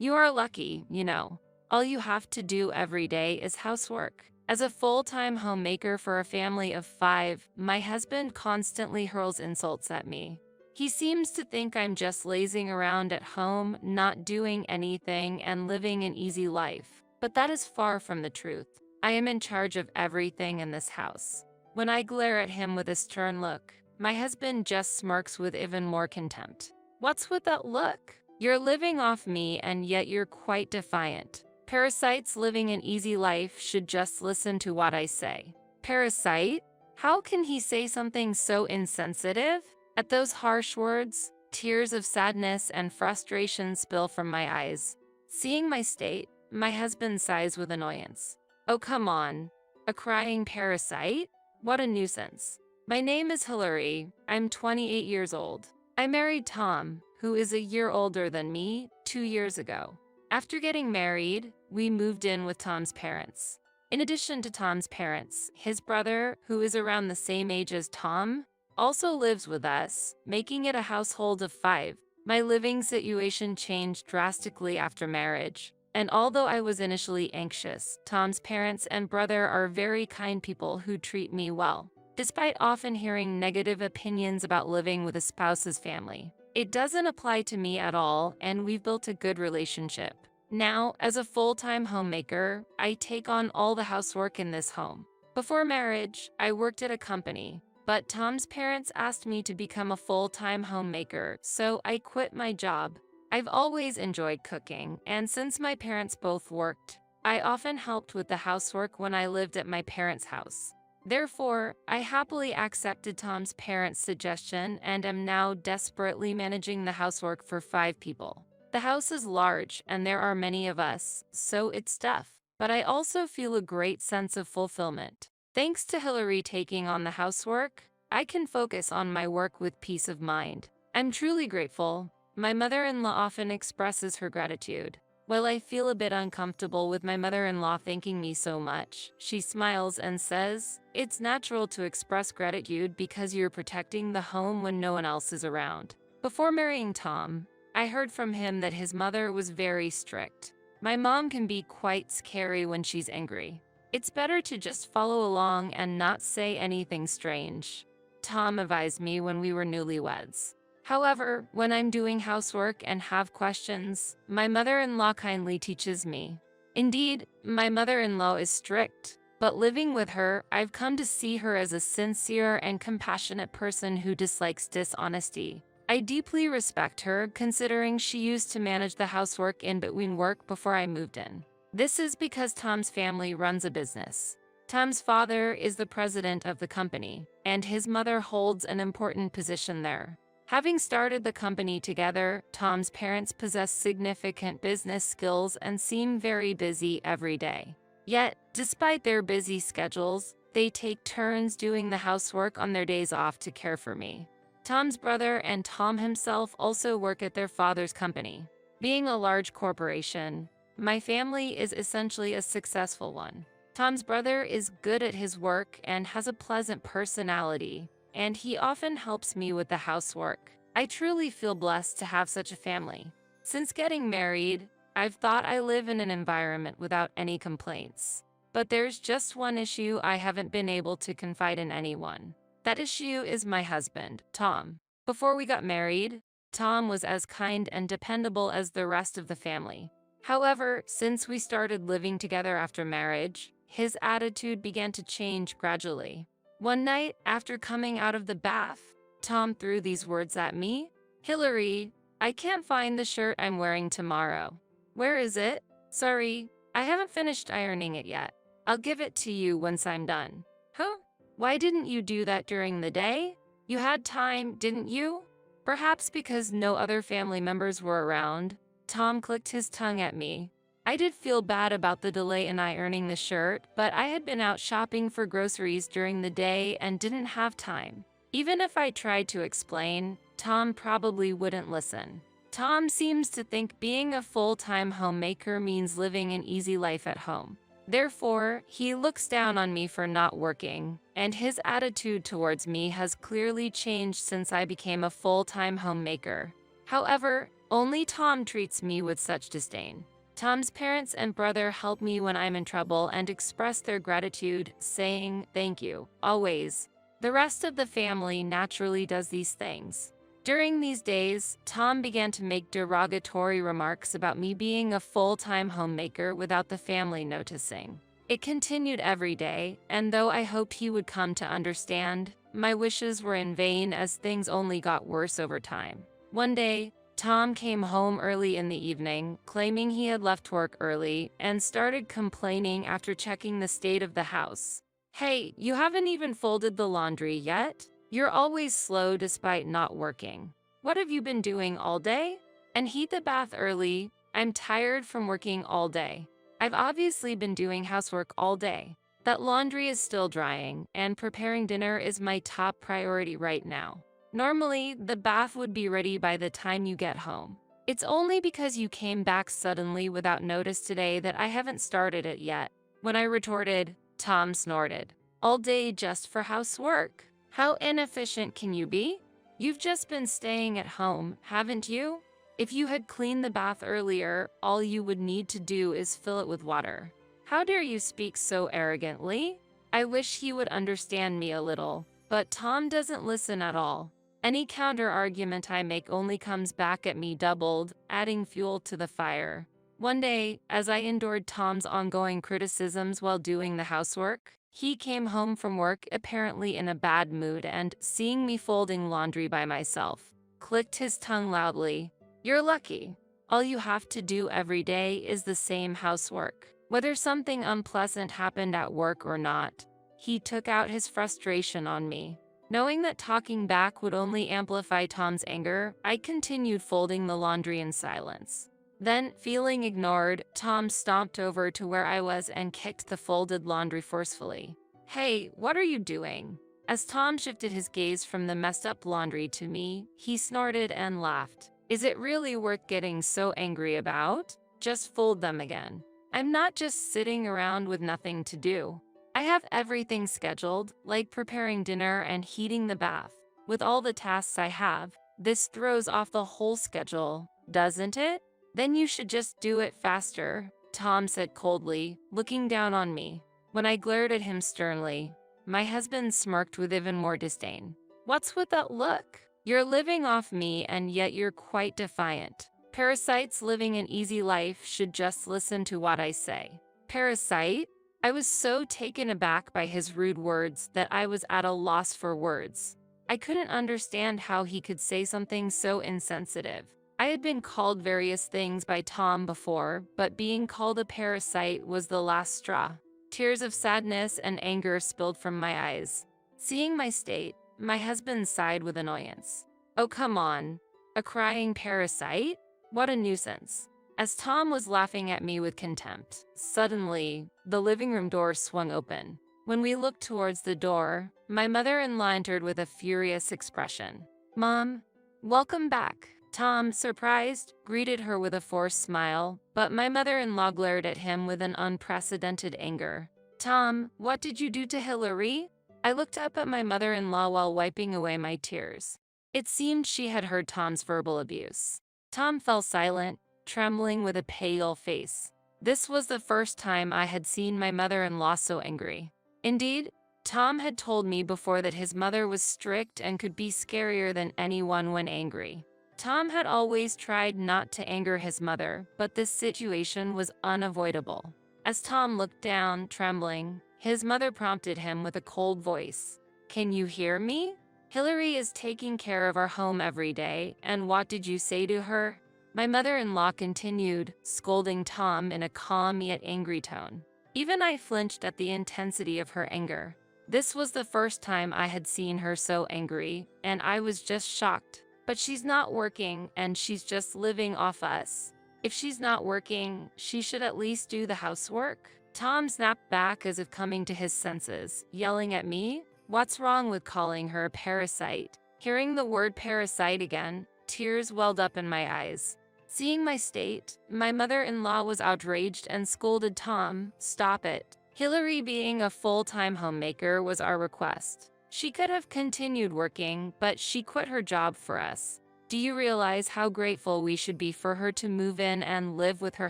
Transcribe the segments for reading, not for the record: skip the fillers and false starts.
You are lucky, you know. All you have to do every day is housework. As a full-time homemaker for a family of 5, my husband constantly hurls insults at me. He seems to think I'm just lazing around at home, not doing anything, and living an easy life. But that is far from the truth. I am in charge of everything in this house. When I glare at him with a stern look, my husband just smirks with even more contempt. What's with that look? You're living off me and yet you're quite defiant. Parasites living an easy life should just listen to what I say. Parasite? How can he say something so insensitive? At those harsh words, tears of sadness and frustration spill from my eyes. Seeing my state, my husband sighs with annoyance. Oh, come on. A crying parasite? What a nuisance. My name is Hillary. I'm 28 years old. I married Tom, who is a year older than me, 2 years ago. After getting married, we moved in with Tom's parents. In addition to Tom's parents, his brother, who is around the same age as Tom, also lives with us, making it a household of 5. My living situation changed drastically after marriage. And although I was initially anxious, Tom's parents and brother are very kind people who treat me well. Despite often hearing negative opinions about living with a spouse's family, it doesn't apply to me at all, and we've built a good relationship. Now, as a full-time homemaker, I take on all the housework in this home. Before marriage, I worked at a company, but Tom's parents asked me to become a full-time homemaker, so I quit my job. I've always enjoyed cooking, and since my parents both worked, I often helped with the housework when I lived at my parents' house. Therefore, I happily accepted Tom's parents' suggestion and am now desperately managing the housework for 5 people. The house is large and there are many of us, so it's tough, but I also feel a great sense of fulfillment. Thanks to Hillary taking on the housework, I can focus on my work with peace of mind. I'm truly grateful. My mother-in-law often expresses her gratitude. While I feel a bit uncomfortable with my mother-in-law thanking me so much, she smiles and says, "It's natural to express gratitude because you're protecting the home when no one else is around." Before marrying Tom, I heard from him that his mother was very strict. My mom can be quite scary when she's angry. It's better to just follow along and not say anything strange, Tom advised me when we were newlyweds. However, when I'm doing housework and have questions, my mother-in-law kindly teaches me. Indeed, my mother-in-law is strict, but living with her, I've come to see her as a sincere and compassionate person who dislikes dishonesty. I deeply respect her, considering she used to manage the housework in between work before I moved in. This is because Tom's family runs a business. Tom's father is the president of the company, and his mother holds an important position there. Having started the company together, Tom's parents possess significant business skills and seem very busy every day. Yet, despite their busy schedules, they take turns doing the housework on their days off to care for me. Tom's brother and Tom himself also work at their father's company. Being a large corporation, my family is essentially a successful one. Tom's brother is good at his work and has a pleasant personality, and he often helps me with the housework. I truly feel blessed to have such a family. Since getting married, I've thought I live in an environment without any complaints. But there's just one issue I haven't been able to confide in anyone. That issue is my husband, Tom. Before we got married, Tom was as kind and dependable as the rest of the family. However, since we started living together after marriage, his attitude began to change gradually. One night, after coming out of the bath, Tom threw these words at me. "Hillary, I can't find the shirt I'm wearing tomorrow." "Where is it?" "Sorry, I haven't finished ironing it yet. I'll give it to you once I'm done." "Huh? Why didn't you do that during the day? You had time, didn't you?" Perhaps because no other family members were around, Tom clicked his tongue at me. I did feel bad about the delay in ironing the shirt, but I had been out shopping for groceries during the day and didn't have time. Even if I tried to explain, Tom probably wouldn't listen. Tom seems to think being a full-time homemaker means living an easy life at home. Therefore, he looks down on me for not working, and his attitude towards me has clearly changed since I became a full-time homemaker. However, Only Tom treats me with such disdain. Tom's parents and brother help me when I'm in trouble and express their gratitude, saying, "Thank you, always." The rest of the family naturally does these things. During these days, Tom began to make derogatory remarks about me being a full-time homemaker without the family noticing. It continued every day, and though I hoped he would come to understand, my wishes were in vain as things only got worse over time. One day, Tom came home early in the evening, claiming he had left work early, and started complaining after checking the state of the house. "Hey, you haven't even folded the laundry yet? You're always slow despite not working. What have you been doing all day? And heat the bath early. I'm tired from working all day. I've obviously been doing housework all day. That laundry is still drying, and preparing dinner is my top priority right now. Normally, the bath would be ready by the time you get home. It's only because you came back suddenly without notice today that I haven't started it yet." When I retorted, Tom snorted. "All day just for housework? How inefficient can you be? You've just been staying at home, haven't you? If you had cleaned the bath earlier, all you would need to do is fill it with water. How dare you speak so arrogantly?" I wish he would understand me a little, but Tom doesn't listen at all. Any counter-argument I make only comes back at me doubled, adding fuel to the fire. One day, as I endured Tom's ongoing criticisms while doing the housework, he came home from work apparently in a bad mood and, seeing me folding laundry by myself, clicked his tongue loudly. "You're lucky. All you have to do every day is the same housework. Whether something unpleasant happened at work or not." He took out his frustration on me. Knowing that talking back would only amplify Tom's anger, I continued folding the laundry in silence. Then, feeling ignored, Tom stomped over to where I was and kicked the folded laundry forcefully. "Hey, what are you doing?" As Tom shifted his gaze from the messed-up laundry to me, he snorted and laughed. "Is it really worth getting so angry about? Just fold them again. I'm not just sitting around with nothing to do. I have everything scheduled, like preparing dinner and heating the bath. With all the tasks I have, this throws off the whole schedule, doesn't it? Then you should just do it faster," Tom said coldly, looking down on me. When I glared at him sternly, my husband smirked with even more disdain. "What's with that look? You're living off me and yet you're quite defiant. Parasites living an easy life should just listen to what I say." "Parasite?" I was so taken aback by his rude words that I was at a loss for words. I couldn't understand how he could say something so insensitive. I had been called various things by Tom before, but being called a parasite was the last straw. Tears of sadness and anger spilled from my eyes. Seeing my state, my husband sighed with annoyance. "Oh, come on. A crying parasite? What a nuisance." As Tom was laughing at me with contempt, suddenly, the living room door swung open. When we looked towards the door, my mother-in-law entered with a furious expression. "Mom, welcome back." Tom, surprised, greeted her with a forced smile, but my mother-in-law glared at him with an unprecedented anger. "Tom, what did you do to Hillary?" I looked up at my mother-in-law while wiping away my tears. It seemed she had heard Tom's verbal abuse. Tom fell silent, trembling with a pale face. This was the first time I had seen my mother-in-law so angry. Indeed, Tom had told me before that his mother was strict and could be scarier than anyone when angry. Tom had always tried not to anger his mother, but this situation was unavoidable. As Tom looked down, trembling, his mother prompted him with a cold voice. "Can you hear me? Hillary is taking care of our home every day, and what did you say to her?" My mother-in-law continued, scolding Tom in a calm yet angry tone. Even I flinched at the intensity of her anger. This was the first time I had seen her so angry, and I was just shocked. "But she's not working, and she's just living off us. If she's not working, she should at least do the housework." Tom snapped back as if coming to his senses, yelling at me, "What's wrong with calling her a parasite?" Hearing the word parasite again, tears welled up in my eyes. Seeing my state, my mother-in-law was outraged and scolded Tom, "Stop it. Hillary being a full-time homemaker was our request. She could have continued working, but she quit her job for us. Do you realize how grateful we should be for her to move in and live with her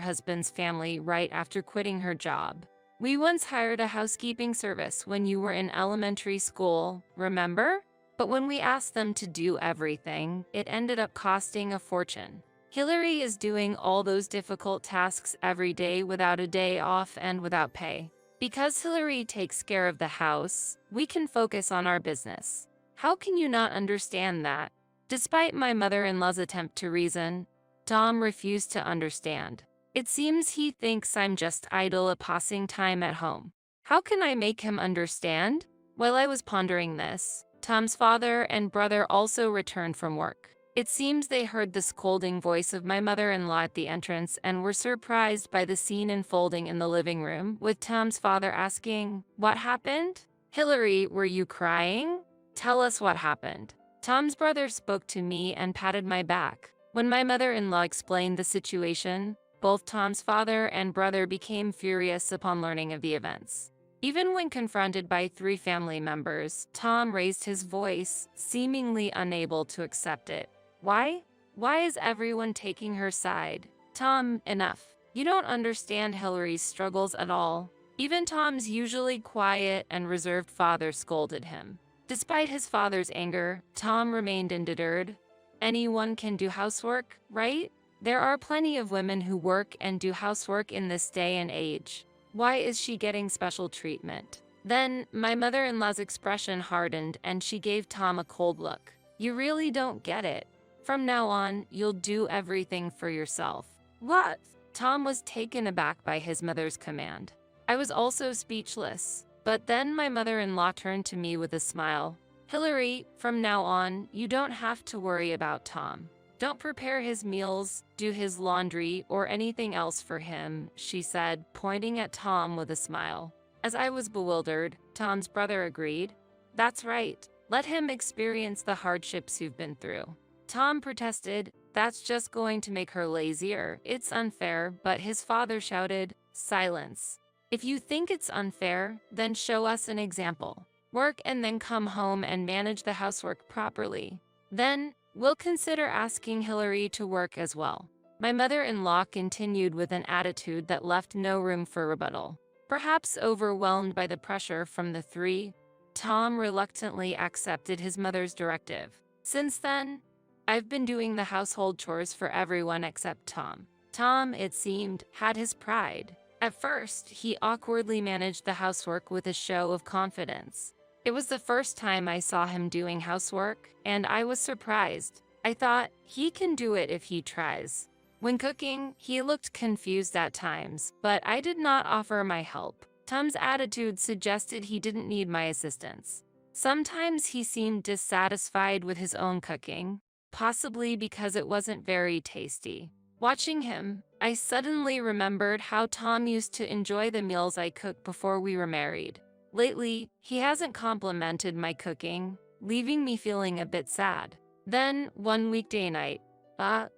husband's family right after quitting her job? We once hired a housekeeping service when you were in elementary school, remember? But when we asked them to do everything, it ended up costing a fortune. Hillary is doing all those difficult tasks every day without a day off and without pay. Because Hillary takes care of the house, we can focus on our business. How can you not understand that? Despite my mother-in-law's attempt to reason, Tom refused to understand. It seems he thinks I'm just idle passing time at home. How can I make him understand? While I was pondering this, Tom's father and brother also returned from work. It seems they heard the scolding voice of my mother-in-law at the entrance and were surprised by the scene unfolding in the living room, with Tom's father asking, "What happened? Hillary, were you crying? Tell us what happened." Tom's brother spoke to me and patted my back. When my mother-in-law explained the situation, both Tom's father and brother became furious upon learning of the events. Even when confronted by 3 family members, Tom raised his voice, seemingly unable to accept it. Why? Why is everyone taking her side? Tom, enough. You don't understand Hillary's struggles at all. Even Tom's usually quiet and reserved father scolded him. Despite his father's anger, Tom remained undeterred. Anyone can do housework, right? There are plenty of women who work and do housework in this day and age. Why is she getting special treatment? Then, my mother-in-law's expression hardened and she gave Tom a cold look. You really don't get it. From now on, you'll do everything for yourself. What? Tom was taken aback by his mother's command. I was also speechless. But then my mother-in-law turned to me with a smile. Hillary, from now on, you don't have to worry about Tom. Don't prepare his meals, do his laundry, or anything else for him, she said, pointing at Tom with a smile. As I was bewildered, Tom's brother agreed. That's right. Let him experience the hardships you've been through. Tom protested, that's just going to make her lazier. It's unfair, but his father shouted, silence. If you think it's unfair, then show us an example. Work and then come home and manage the housework properly. Then, we'll consider asking Hillary to work as well. My mother-in-law continued with an attitude that left no room for rebuttal. Perhaps overwhelmed by the pressure from the 3, Tom reluctantly accepted his mother's directive. Since then, I've been doing the household chores for everyone except Tom. Tom, it seemed, had his pride. At first, he awkwardly managed the housework with a show of confidence. It was the first time I saw him doing housework, and I was surprised. I thought, he can do it if he tries. When cooking, he looked confused at times, but I did not offer my help. Tom's attitude suggested he didn't need my assistance. Sometimes he seemed dissatisfied with his own cooking, possibly because it wasn't very tasty. Watching him, I suddenly remembered how Tom used to enjoy the meals I cooked before we were married. Lately, he hasn't complimented my cooking, leaving me feeling a bit sad. Then, one weekday night,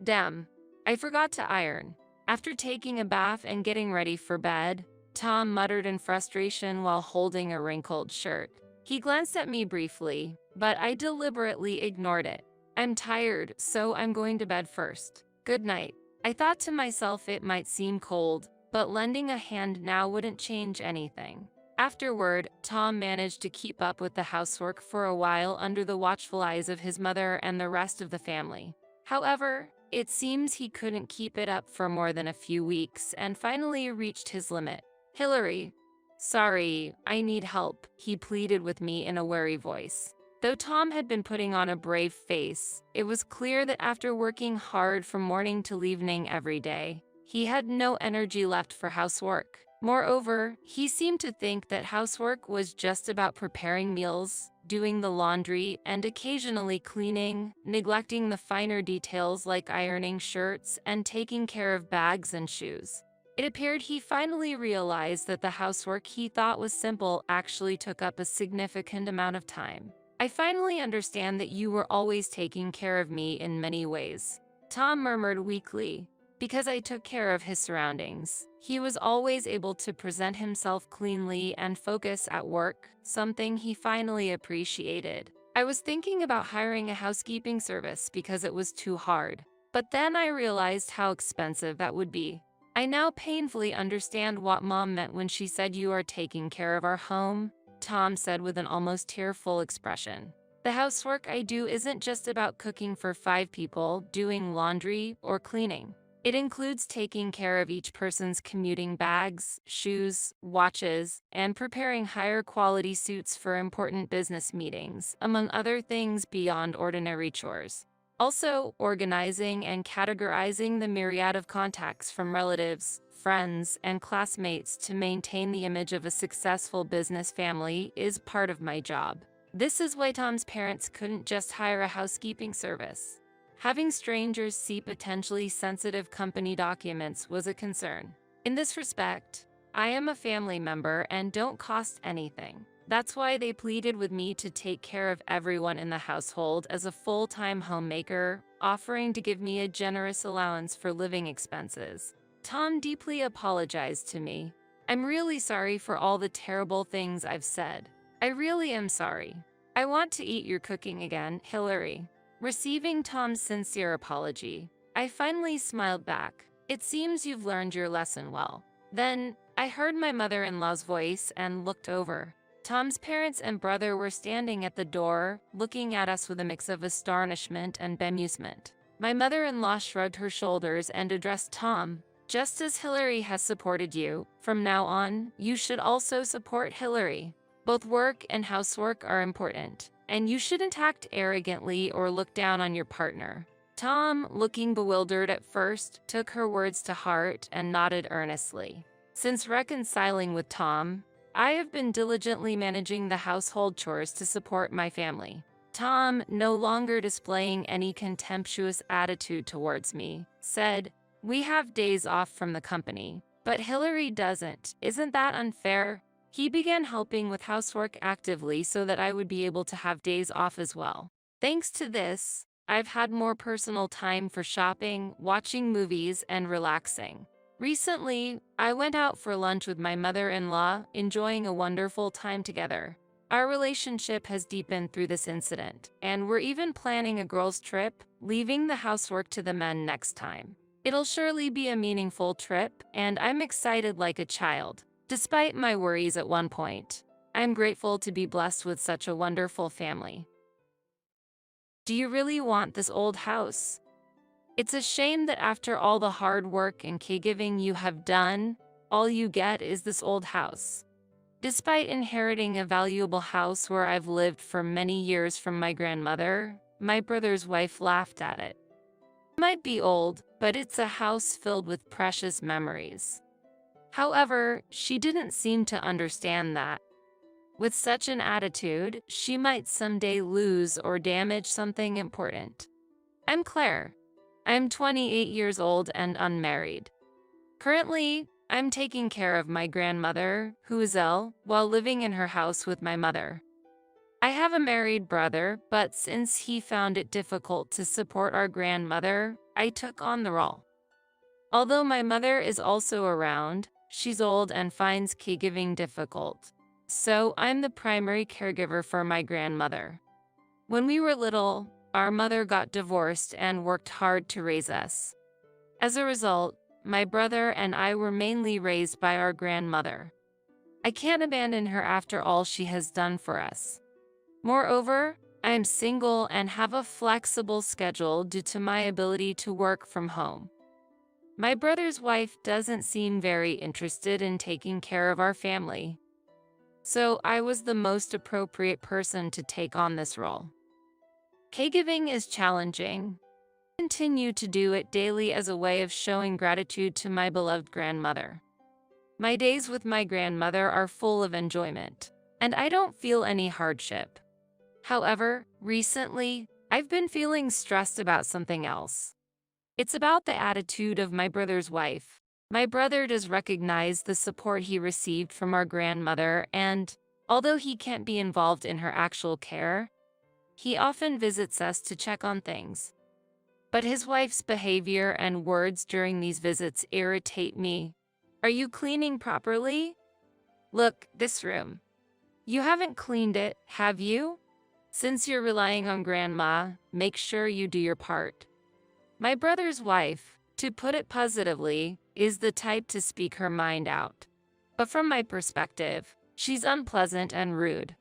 damn, I forgot to iron. After taking a bath and getting ready for bed, Tom muttered in frustration while holding a wrinkled shirt. He glanced at me briefly, but I deliberately ignored it. I'm tired, so I'm going to bed first. Good night. I thought to myself it might seem cold, but lending a hand now wouldn't change anything. Afterward, Tom managed to keep up with the housework for a while under the watchful eyes of his mother and the rest of the family. However, it seems he couldn't keep it up for more than a few weeks and finally reached his limit. Hillary, sorry, I need help, he pleaded with me in a weary voice. Though Tom had been putting on a brave face, it was clear that after working hard from morning till evening every day, he had no energy left for housework. Moreover, he seemed to think that housework was just about preparing meals, doing the laundry, and occasionally cleaning, neglecting the finer details like ironing shirts and taking care of bags and shoes. It appeared he finally realized that the housework he thought was simple actually took up a significant amount of time. I finally understand that you were always taking care of me in many ways, Tom murmured weakly. Because I took care of his surroundings, he was always able to present himself cleanly and focus at work, something he finally appreciated. I was thinking about hiring a housekeeping service because it was too hard. But then I realized how expensive that would be. I now painfully understand what Mom meant when she said you are taking care of our home, Tom said with an almost tearful expression. The housework I do isn't just about cooking for 5 people, doing laundry, or cleaning. It includes taking care of each person's commuting bags, shoes, watches, and preparing higher quality suits for important business meetings, among other things beyond ordinary chores. Also, organizing and categorizing the myriad of contacts from relatives, friends, and classmates to maintain the image of a successful business family is part of my job. This is why Tom's parents couldn't just hire a housekeeping service. Having strangers see potentially sensitive company documents was a concern. In this respect, I am a family member and don't cost anything. That's why they pleaded with me to take care of everyone in the household as a full-time homemaker, offering to give me a generous allowance for living expenses. Tom deeply apologized to me. I'm really sorry for all the terrible things I've said. I really am sorry. I want to eat your cooking again, Hillary. Receiving Tom's sincere apology, I finally smiled back. It seems you've learned your lesson well. Then, I heard my mother-in-law's voice and looked over. Tom's parents and brother were standing at the door, looking at us with a mix of astonishment and bemusement. My mother-in-law shrugged her shoulders and addressed Tom. Just as Hillary has supported you, from now on, you should also support Hillary. Both work and housework are important, and you shouldn't act arrogantly or look down on your partner. Tom, looking bewildered at first, took her words to heart and nodded earnestly. Since reconciling with Tom, I have been diligently managing the household chores to support my family. Tom, no longer displaying any contemptuous attitude towards me, said, "We have days off from the company, but Hillary doesn't. Isn't that unfair?" He began helping with housework actively so that I would be able to have days off as well. Thanks to this, I've had more personal time for shopping, watching movies, and relaxing. Recently, I went out for lunch with my mother-in-law, enjoying a wonderful time together. Our relationship has deepened through this incident, and we're even planning a girls' trip, leaving the housework to the men next time. It'll surely be a meaningful trip, and I'm excited like a child. Despite my worries at one point, I'm grateful to be blessed with such a wonderful family. Do you really want this old house? It's a shame that after all the hard work and caregiving you have done, all you get is this old house. Despite inheriting a valuable house where I've lived for many years from my grandmother, my brother's wife laughed at it. It might be old, but it's a house filled with precious memories. However, she didn't seem to understand that. With such an attitude, she might someday lose or damage something important. I'm Claire. I'm 28 years old and unmarried. Currently, I'm taking care of my grandmother, who is ill, while living in her house with my mother. I have a married brother, but since he found it difficult to support our grandmother, I took on the role. Although my mother is also around, she's old and finds caregiving difficult. So I'm the primary caregiver for my grandmother. When we were little, our mother got divorced and worked hard to raise us. As a result, my brother and I were mainly raised by our grandmother. I can't abandon her after all she has done for us. Moreover, I am single and have a flexible schedule due to my ability to work from home. My brother's wife doesn't seem very interested in taking care of our family. So I was the most appropriate person to take on this role. Caregiving is challenging. I continue to do it daily as a way of showing gratitude to my beloved grandmother. My days with my grandmother are full of enjoyment, and I don't feel any hardship. However, recently, I've been feeling stressed about something else. It's about the attitude of my brother's wife. My brother does recognize the support he received from our grandmother, and although he can't be involved in her actual care, he often visits us to check on things. But his wife's behavior and words during these visits irritate me. Are you cleaning properly? Look, this room. You haven't cleaned it, have you? Since you're relying on grandma, make sure you do your part. My brother's wife, to put it positively, is the type to speak her mind out. But from my perspective, she's unpleasant and rude.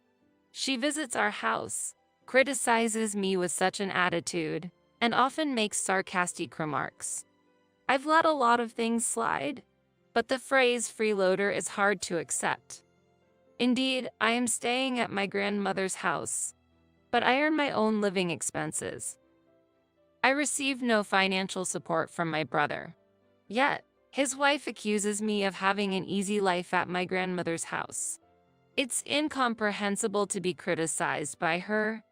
She visits our house, criticizes me with such an attitude, and often makes sarcastic remarks. I've let a lot of things slide, but the phrase freeloader is hard to accept. Indeed, I am staying at my grandmother's house, but I earn my own living expenses. I receive no financial support from my brother. Yet, his wife accuses me of having an easy life at my grandmother's house. It's incomprehensible to be criticized by her,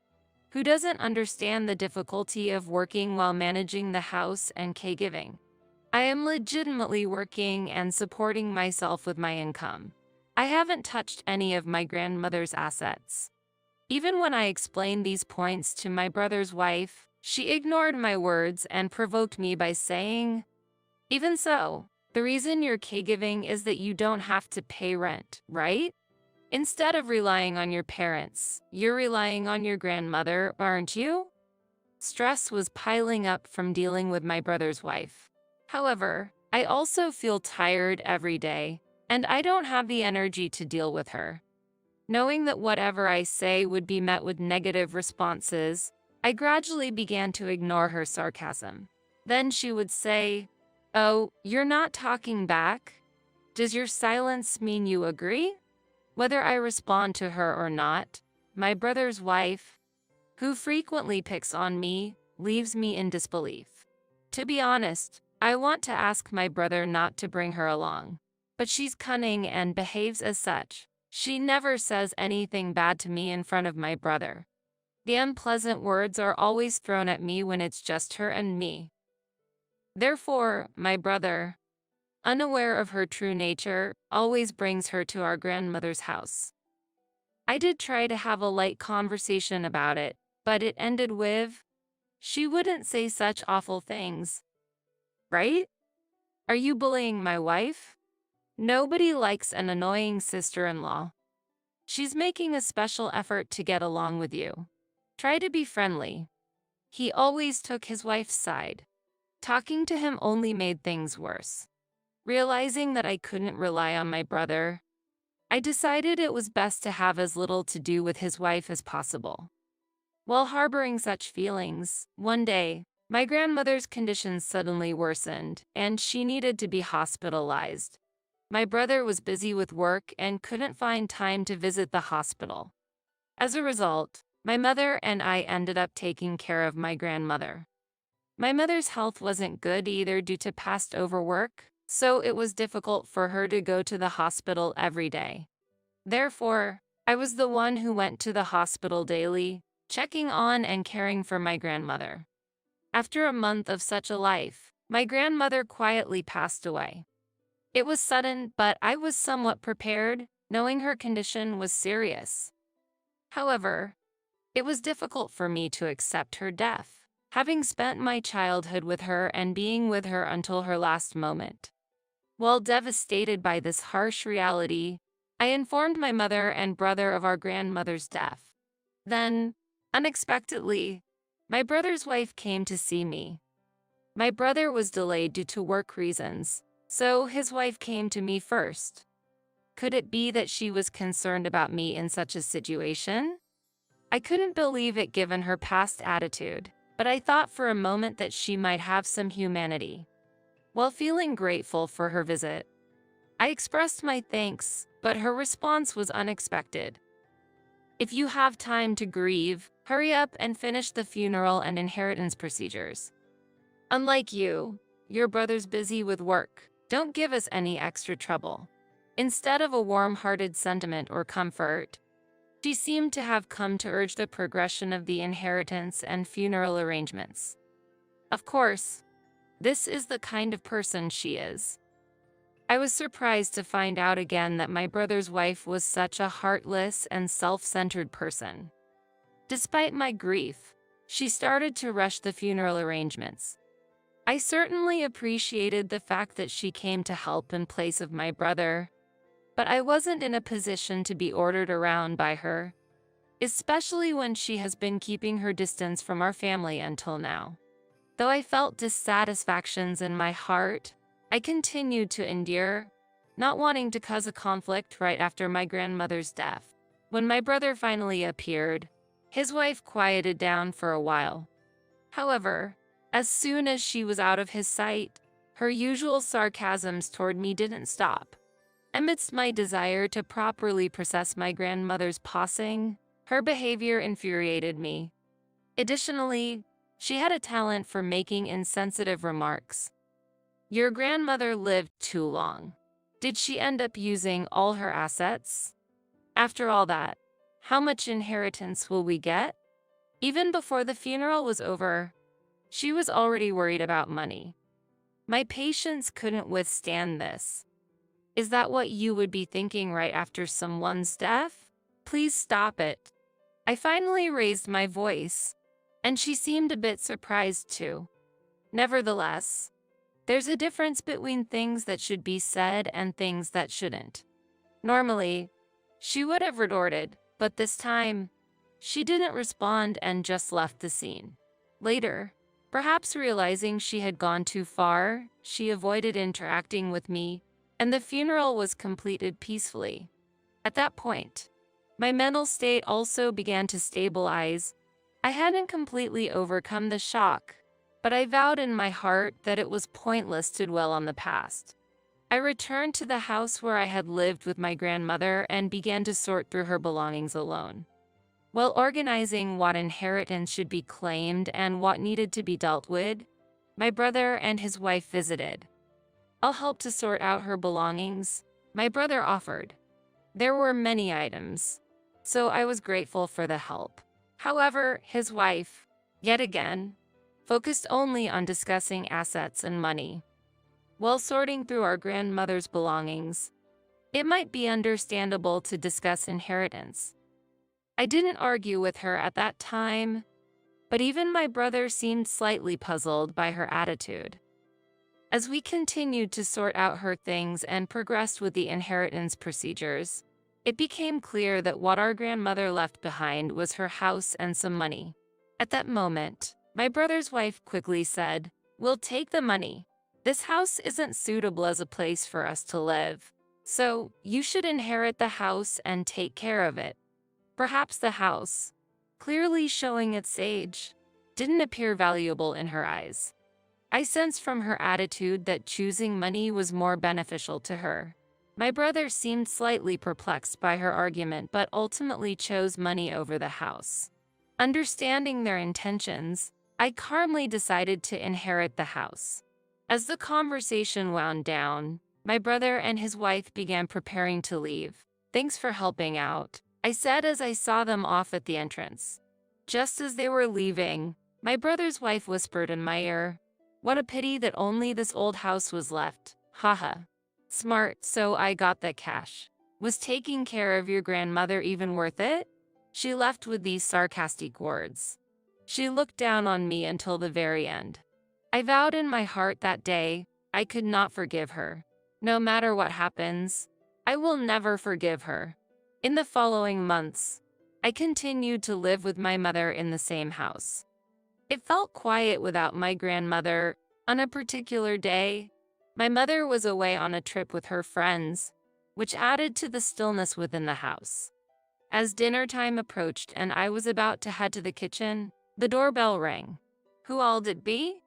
who doesn't understand the difficulty of working while managing the house and caregiving. I am legitimately working and supporting myself with my income. I haven't touched any of my grandmother's assets. Even when I explained these points to my brother's wife, she ignored my words and provoked me by saying, "Even so, the reason you're caregiving is that you don't have to pay rent, right? Instead of relying on your parents, you're relying on your grandmother, aren't you?" Stress was piling up from dealing with my brother's wife. However, I also feel tired every day, and I don't have the energy to deal with her. Knowing that whatever I say would be met with negative responses, I gradually began to ignore her sarcasm. Then she would say, "Oh, you're not talking back? Does your silence mean you agree?" Whether I respond to her or not, my brother's wife, who frequently picks on me, leaves me in disbelief. To be honest, I want to ask my brother not to bring her along, but she's cunning and behaves as such. She never says anything bad to me in front of my brother. The unpleasant words are always thrown at me when it's just her and me. Therefore, my brother, unaware of her true nature, always brings her to our grandmother's house. I did try to have a light conversation about it, but it ended with, "She wouldn't say such awful things, right? Are you bullying my wife? Nobody likes an annoying sister-in-law. She's making a special effort to get along with you. Try to be friendly." He always took his wife's side. Talking to him only made things worse. Realizing that I couldn't rely on my brother, I decided it was best to have as little to do with his wife as possible. While harboring such feelings, one day, my grandmother's condition suddenly worsened, and she needed to be hospitalized. My brother was busy with work and couldn't find time to visit the hospital. As a result, my mother and I ended up taking care of my grandmother. My mother's health wasn't good either due to past overwork, so it was difficult for her to go to the hospital every day. Therefore, I was the one who went to the hospital daily, checking on and caring for my grandmother. After a month of such a life, my grandmother quietly passed away. It was sudden, but I was somewhat prepared, knowing her condition was serious. However, it was difficult for me to accept her death, having spent my childhood with her and being with her until her last moment. While devastated by this harsh reality, I informed my mother and brother of our grandmother's death. Then, unexpectedly, my brother's wife came to see me. My brother was delayed due to work reasons, so his wife came to me first. Could it be that she was concerned about me in such a situation? I couldn't believe it given her past attitude, but I thought for a moment that she might have some humanity. While feeling grateful for her visit, I expressed my thanks, but her response was unexpected. "If you have time to grieve, hurry up and finish the funeral and inheritance procedures. Unlike you, your brother's busy with work. Don't give us any extra trouble." Instead of a warm-hearted sentiment or comfort, she seemed to have come to urge the progression of the inheritance and funeral arrangements. Of course, this is the kind of person she is. I was surprised to find out again that my brother's wife was such a heartless and self-centered person. Despite my grief, she started to rush the funeral arrangements. I certainly appreciated the fact that she came to help in place of my brother, but I wasn't in a position to be ordered around by her. especially when she has been keeping her distance from our family until now. Though I felt dissatisfactions in my heart, I continued to endure, not wanting to cause a conflict right after my grandmother's death. When my brother finally appeared, his wife quieted down for a while. However, as soon as she was out of his sight, her usual sarcasms toward me didn't stop. Amidst my desire to properly process my grandmother's passing, her behavior infuriated me. Additionally, she had a talent for making insensitive remarks. Your grandmother lived too long. Did she end up using all her assets? After all that, how much inheritance will we get? Even before the funeral was over, she was already worried about money. My patience couldn't withstand this. Is that what you would be thinking right after someone's death? Please stop it. I finally raised my voice, and she seemed a bit surprised too. Nevertheless, there's a difference between things that should be said and things that shouldn't. Normally, she would have retorted, but this time, she didn't respond and just left the scene. Later, perhaps realizing she had gone too far, she avoided interacting with me, and the funeral was completed peacefully. At that point, my mental state also began to stabilize. I hadn't completely overcome the shock, but I vowed in my heart that it was pointless to dwell on the past. I returned to the house where I had lived with my grandmother and began to sort through her belongings alone. While organizing what inheritance should be claimed and what needed to be dealt with, my brother and his wife visited. I'll help to sort out her belongings, my brother offered. There were many items, so I was grateful for the help. However, his wife, yet again, focused only on discussing assets and money. While sorting through our grandmother's belongings, it might be understandable to discuss inheritance. I didn't argue with her at that time, but even my brother seemed slightly puzzled by her attitude. As we continued to sort out her things and progressed with the inheritance procedures, it became clear that what our grandmother left behind was her house and some money. At that moment, my brother's wife quickly said, "We'll take the money. This house isn't suitable as a place for us to live, so you should inherit the house and take care of it." Perhaps the house, clearly showing its age, didn't appear valuable in her eyes. I sensed from her attitude that choosing money was more beneficial to her. My brother seemed slightly perplexed by her argument but ultimately chose money over the house. Understanding their intentions, I calmly decided to inherit the house. As the conversation wound down, my brother and his wife began preparing to leave. "Thanks for helping out," I said as I saw them off at the entrance. Just as they were leaving, my brother's wife whispered in my ear, "What a pity that only this old house was left. Haha. Smart, so I got that cash. Was taking care of your grandmother even worth it?" She left with these sarcastic words. She looked down on me until the very end. I vowed in my heart that day I could not forgive her. No matter what happens, I will never forgive her. In the following months, I continued to live with my mother in the same house. It felt quiet without my grandmother. On a particular day, my mother was away on a trip with her friends, which added to the stillness within the house. As dinner time approached and I was about to head to the kitchen, the doorbell rang. Who all'd it be?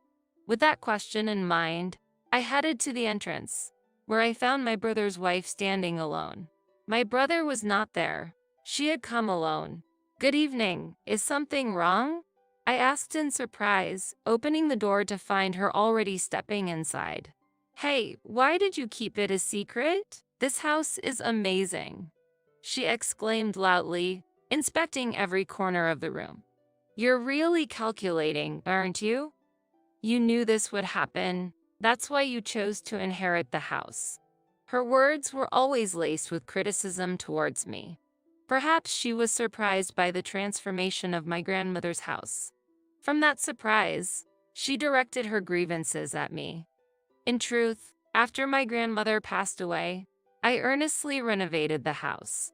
With that question in mind, I headed to the entrance, where I found my brother's wife standing alone. My brother was not there. She had come alone. "Good evening. Is something wrong?" I asked in surprise, opening the door to find her already stepping inside. "Hey, why did you keep it a secret? This house is amazing," she exclaimed loudly, inspecting every corner of the room. "You're really calculating, aren't you? You knew this would happen. That's why you chose to inherit the house." Her words were always laced with criticism towards me. Perhaps she was surprised by the transformation of my grandmother's house. From that surprise, she directed her grievances at me. In truth, after my grandmother passed away, I earnestly renovated the house.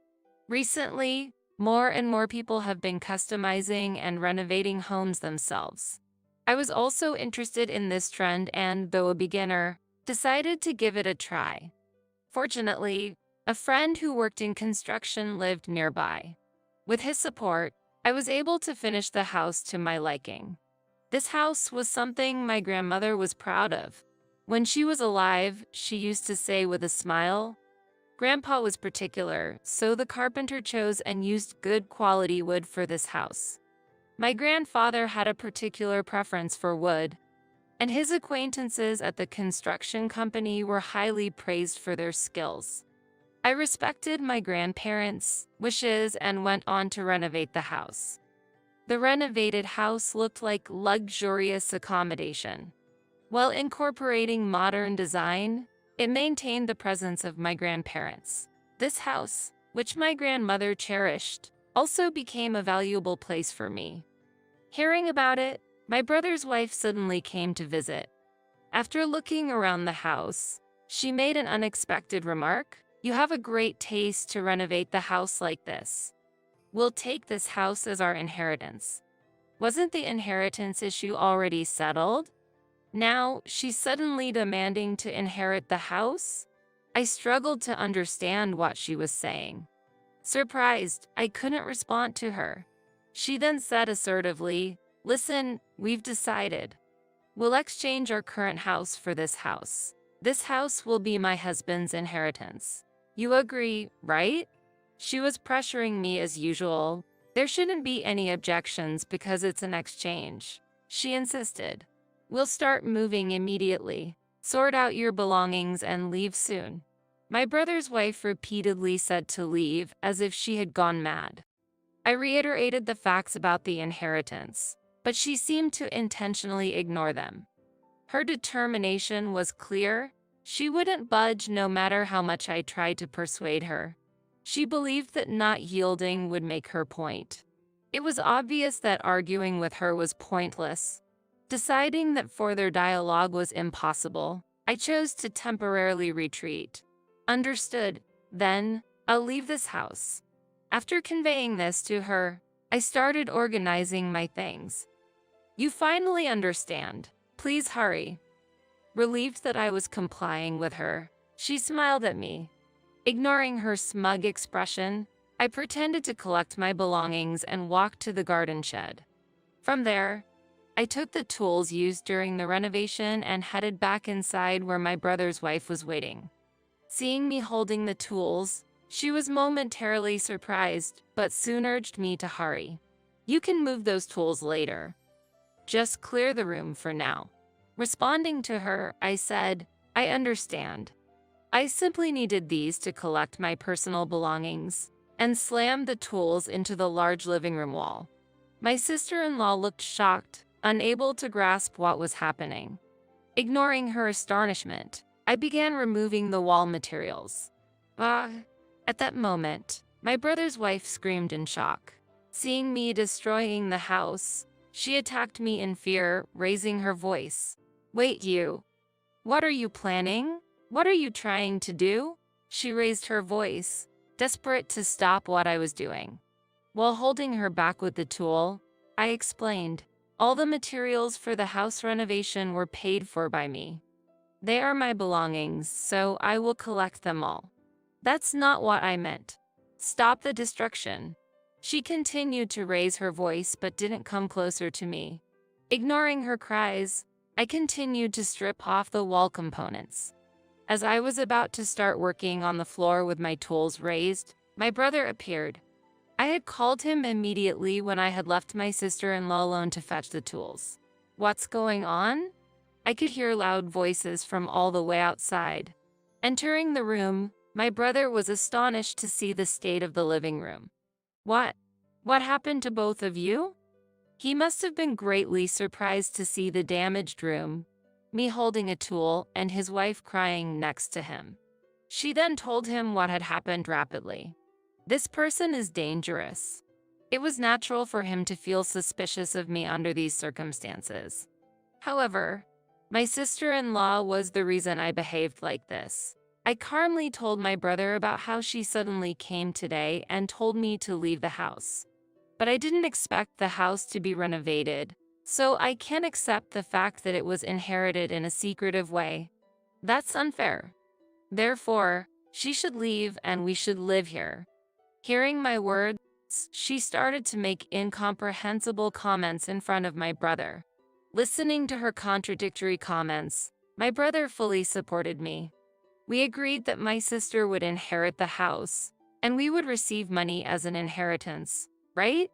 Recently, More and more people have been customizing and renovating homes themselves. I was also interested in this trend and, though a beginner, decided to give it a try. Fortunately, a friend who worked in construction lived nearby. With his support, I was able to finish the house to my liking. This house was something my grandmother was proud of. When she was alive, she used to say with a smile, "Grandpa was particular, so the carpenter chose and used good quality wood for this house." My grandfather had a particular preference for wood, and his acquaintances at the construction company were highly praised for their skills. I respected my grandparents' wishes and went on to renovate the house. The renovated house looked like luxurious accommodation. While incorporating modern design, it maintained the presence of my grandparents. This house, which my grandmother cherished, also became a valuable place for me. Hearing about it, my brother's wife suddenly came to visit. After looking around the house, she made an unexpected remark. "You have a great taste to renovate the house like this. We'll take this house as our inheritance." Wasn't the inheritance issue already settled? Now, she's suddenly demanding to inherit the house? I struggled to understand what she was saying. Surprised, I couldn't respond to her. She then said assertively, "Listen, we've decided. We'll exchange our current house for this house. This house will be my husband's inheritance. You agree, right?" She was pressuring me as usual. "There shouldn't be any objections because it's an exchange," she insisted. "We'll start moving immediately. Sort out your belongings and leave soon." My brother's wife repeatedly said to leave as if she had gone mad. I reiterated the facts about the inheritance, but she seemed to intentionally ignore them. Her determination was clear. She wouldn't budge no matter how much I tried to persuade her. She believed that not yielding would make her point. It was obvious that arguing with her was pointless. Deciding that further dialogue was impossible, I chose to temporarily retreat. "Understood. Then, I'll leave this house." After conveying this to her, I started organizing my things. "You finally understand. Please hurry." Relieved that I was complying with her, she smiled at me. Ignoring her smug expression, I pretended to collect my belongings and walked to the garden shed. From there, I took the tools used during the renovation and headed back inside where my brother's wife was waiting. Seeing me holding the tools, she was momentarily surprised, but soon urged me to hurry. "You can move those tools later. Just clear the room for now." Responding to her, I said, "I understand. I simply needed these to collect my personal belongings," and slammed the tools into the large living room wall. My sister-in-law looked shocked, unable to grasp what was happening. Ignoring her astonishment, I began removing the wall materials. Ah! At that moment, my brother's wife screamed in shock. Seeing me destroying the house, she attacked me in fear, raising her voice. "Wait, you! What are you planning? What are you trying to do?" She raised her voice, desperate to stop what I was doing. While holding her back with the tool, I explained, "All the materials for the house renovation were paid for by me. They are my belongings, so I will collect them all." "That's not what I meant. Stop the destruction." She continued to raise her voice but didn't come closer to me. Ignoring her cries, I continued to strip off the wall components. As I was about to start working on the floor with my tools raised, my brother appeared. I had called him immediately when I had left my sister-in-law alone to fetch the tools. "What's going on?" I could hear loud voices from all the way outside. Entering the room, my brother was astonished to see the state of the living room. What happened to both of you?" He must have been greatly surprised to see the damaged room, me holding a tool and his wife crying next to him. She then told him what had happened rapidly. "This person is dangerous." It was natural for him to feel suspicious of me under these circumstances. However, my sister-in-law was the reason I behaved like this. I calmly told my brother about how she suddenly came today and told me to leave the house. But I didn't expect the house to be renovated, so I can't accept the fact that it was inherited in a secretive way. That's unfair. Therefore, she should leave and we should live here. Hearing my words, she started to make incomprehensible comments in front of my brother. Listening to her contradictory comments, my brother fully supported me. We agreed that my sister would inherit the house, and we would receive money as an inheritance, right?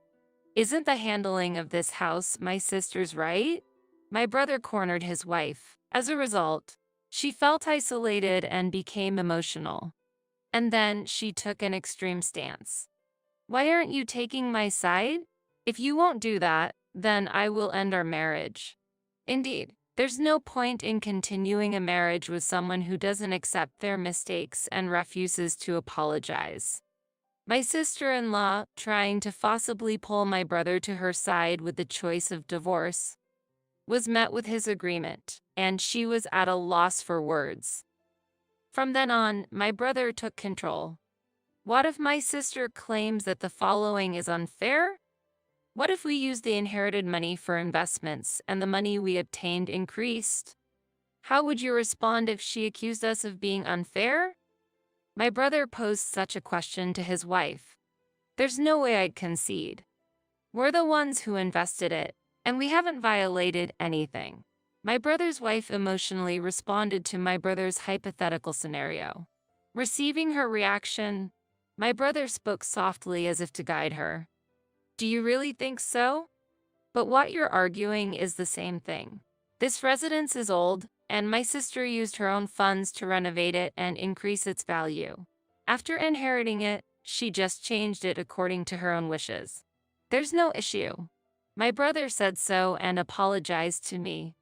Isn't the handling of this house my sister's right? My brother cornered his wife. As a result, she felt isolated and became emotional. And then she took an extreme stance. Why aren't you taking my side? If you won't do that, then I will end our marriage. Indeed, there's no point in continuing a marriage with someone who doesn't accept their mistakes and refuses to apologize. My sister-in-law, trying to forcibly pull my brother to her side with the choice of divorce, was met with his agreement, and she was at a loss for words. From then on, my brother took control. What if my sister claims that the following is unfair? What if we use the inherited money for investments and the money we obtained increased? How would you respond if she accused us of being unfair? My brother posed such a question to his wife. There's no way I'd concede. We're the ones who invested it, and we haven't violated anything. My brother's wife emotionally responded to my brother's hypothetical scenario. Receiving her reaction, my brother spoke softly as if to guide her. Do you really think so? But what you're arguing is the same thing. This residence is old, and my sister used her own funds to renovate it and increase its value. After inheriting it, she just changed it according to her own wishes. There's no issue. My brother said so and apologized to me.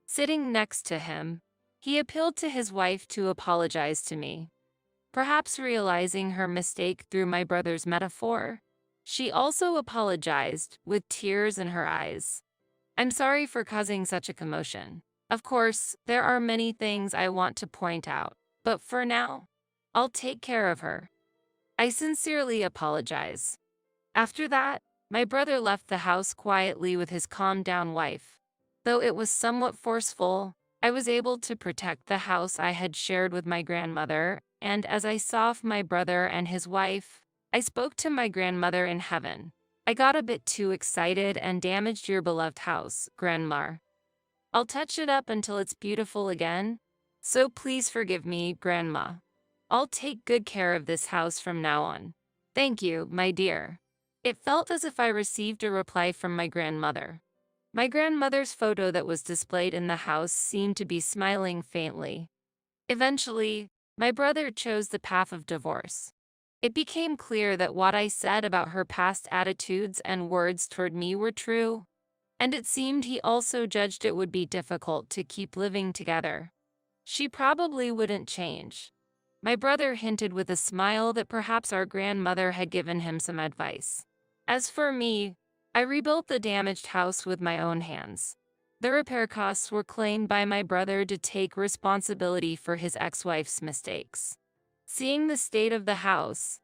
Sitting next to him, he appealed to his wife to apologize to me. Perhaps realizing her mistake through my brother's metaphor, she also apologized with tears in her eyes. I'm sorry for causing such a commotion. Of course, there are many things I want to point out, but for now, I'll take care of her. I sincerely apologize. After that, my brother left the house quietly with his calmed-down wife. Though it was somewhat forceful, I was able to protect the house I had shared with my grandmother, and as I saw my brother and his wife, I spoke to my grandmother in heaven. I got a bit too excited and damaged your beloved house, Grandma. I'll touch it up until it's beautiful again, so please forgive me, Grandma. I'll take good care of this house from now on. Thank you, my dear. It felt as if I received a reply from my grandmother. My grandmother's photo that was displayed in the house seemed to be smiling faintly. Eventually, my brother chose the path of divorce. It became clear that what I said about her past attitudes and words toward me were true, and it seemed he also judged it would be difficult to keep living together. She probably wouldn't change. My brother hinted with a smile that perhaps our grandmother had given him some advice. As for me, I rebuilt the damaged house with my own hands. The repair costs were claimed by my brother to take responsibility for his ex-wife's mistakes. Seeing the state of the house,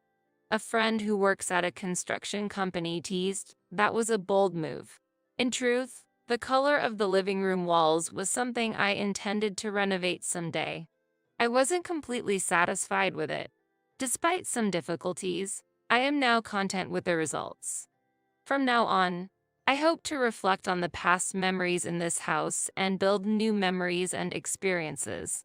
a friend who works at a construction company teased, that was a bold move. In truth, the color of the living room walls was something I intended to renovate someday. I wasn't completely satisfied with it. Despite some difficulties, I am now content with the results. From now on, I hope to reflect on the past memories in this house and build new memories and experiences.